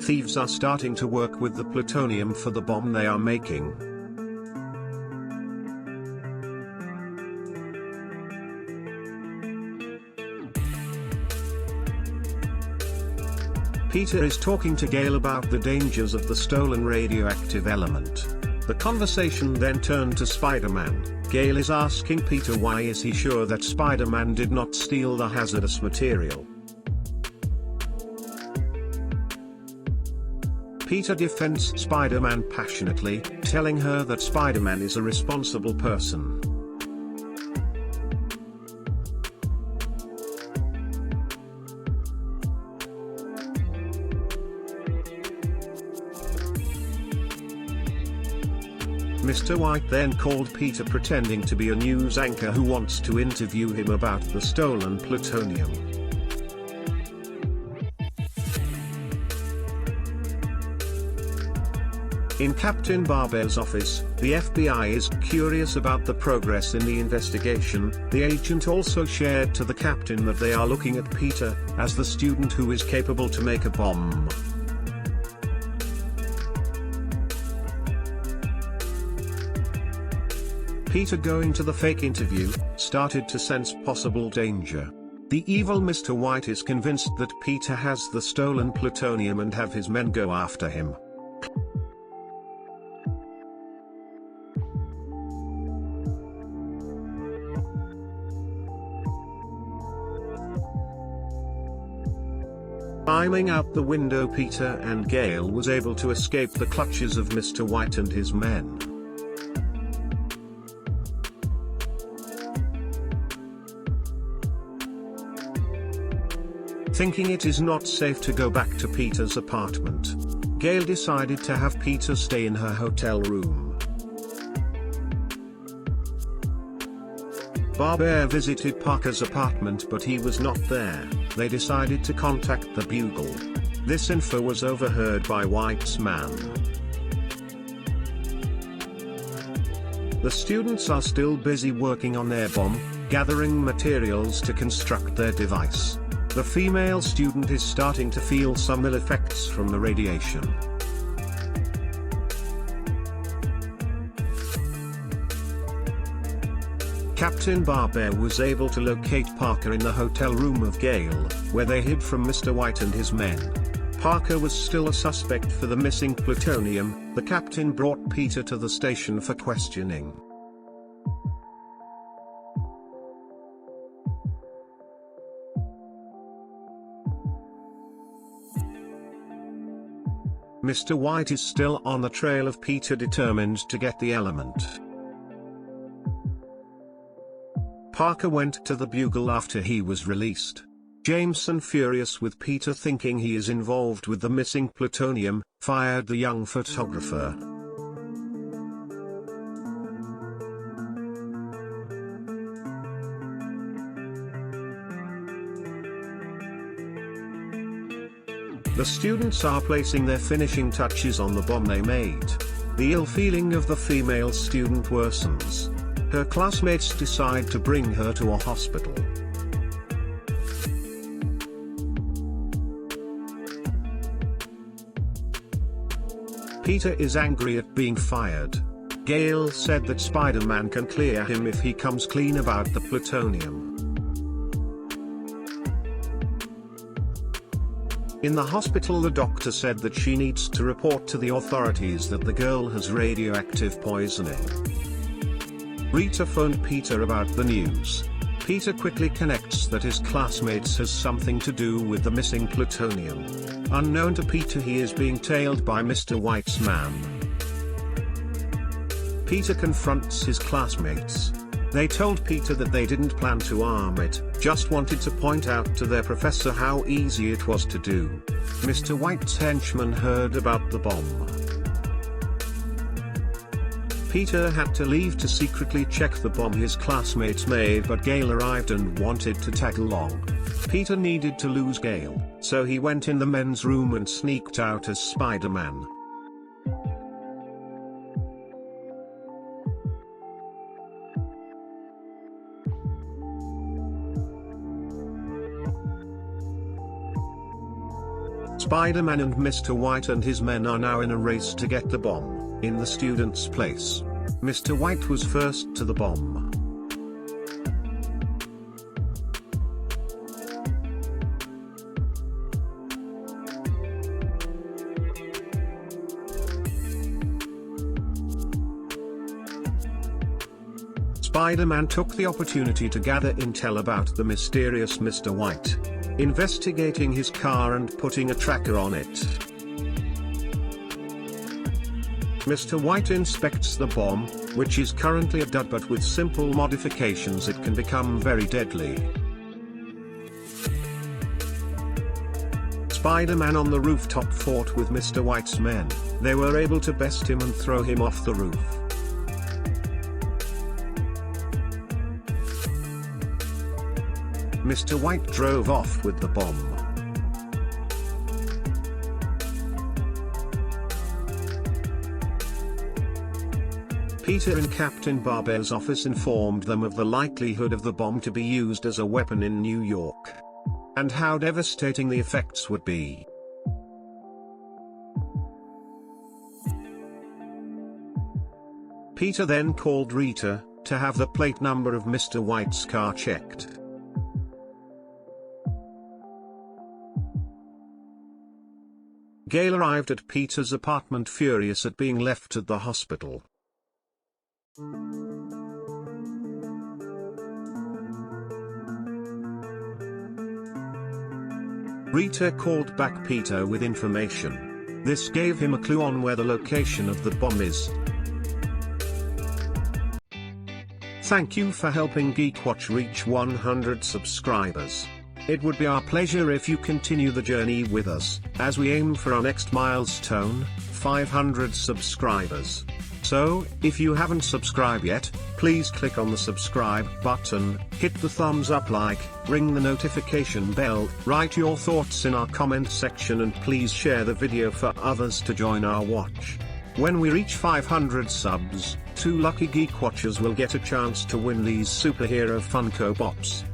thieves are starting to work with the plutonium for the bomb they are making. Peter is talking to Gale about the dangers of the stolen radioactive element. The conversation then turned to Spider-Man. Gale is asking Peter why is he sure that Spider-Man did not steal the hazardous material. Peter defends Spider-Man passionately, telling her that Spider-Man is a responsible person. Mr. White then called Peter pretending to be a news anchor who wants to interview him about the stolen plutonium. In Captain Barbera's office, the FBI is curious about the progress in the investigation. The agent also shared to the captain that they are looking at Peter as the student who is capable to make a bomb. Peter, going to the fake interview, started to sense possible danger. The evil Mr. White is convinced that Peter has the stolen plutonium and have his men go after him. Climbing out the window, Peter and Gale was able to escape the clutches of Mr. White and his men. Thinking it is not safe to go back to Peter's apartment, Gale decided to have Peter stay in her hotel room. Barbera visited Parker's apartment but he was not there. They decided to contact the Bugle. This info was overheard by White's man. The students are still busy working on their bomb, gathering materials to construct their device. The female student is starting to feel some ill effects from the radiation. Captain Barbera was able to locate Parker in the hotel room of Gale, where they hid from Mr. White and his men. Parker was still a suspect for the missing plutonium. The captain brought Peter to the station for questioning. Mr. White is still on the trail of Peter, determined to get the element. Parker went to the Bugle after he was released. Jameson, furious with Peter thinking he is involved with the missing plutonium, fired the young photographer. The students are placing their finishing touches on the bomb they made. The ill feeling of the female student worsens. Her classmates decide to bring her to a hospital. Peter is angry at being fired. Gale said that Spider-Man can clear him if he comes clean about the plutonium. In the hospital, the doctor said that she needs to report to the authorities that the girl has radioactive poisoning. Rita phoned Peter about the news. Peter quickly connects that his classmates has something to do with the missing plutonium. Unknown to Peter, he is being tailed by Mr. White's man. Peter confronts his classmates. They told Peter that they didn't plan to arm it, just wanted to point out to their professor how easy it was to do. Mr. White's henchman heard about the bomb. Peter had to leave to secretly check the bomb his classmates made, but Gale arrived and wanted to tag along. Peter needed to lose Gale, so he went in the men's room and sneaked out as Spider-Man. Spider-Man and Mr. White and his men are now in a race to get the bomb in the student's place. Mr. White was first to the bomb. Spider-Man took the opportunity to gather intel about the mysterious Mr. White, investigating his car and putting a tracker on it. Mr. White inspects the bomb, which is currently a dud, but with simple modifications it can become very deadly. Spider-Man on the rooftop fought with Mr. White's men. They were able to best him and throw him off the roof. Mr. White drove off with the bomb. Peter in Captain Barbera's office informed them of the likelihood of the bomb to be used as a weapon in New York, and how devastating the effects would be. Peter then called Rita to have the plate number of Mr. White's car checked. Gale arrived at Peter's apartment furious at being left at the hospital. Rita called back Peter with information. This gave him a clue on where the location of the bomb is. Thank you for helping GeekWatch reach 100 subscribers. It would be our pleasure if you continue the journey with us, as we aim for our next milestone, 500 subscribers. So, if you haven't subscribed yet, please click on the subscribe button, hit the thumbs up like, ring the notification bell, write your thoughts in our comment section, and please share the video for others to join our watch. When we reach 500 subs, 2 lucky Geek Watchers will get a chance to win these superhero Funko Pops.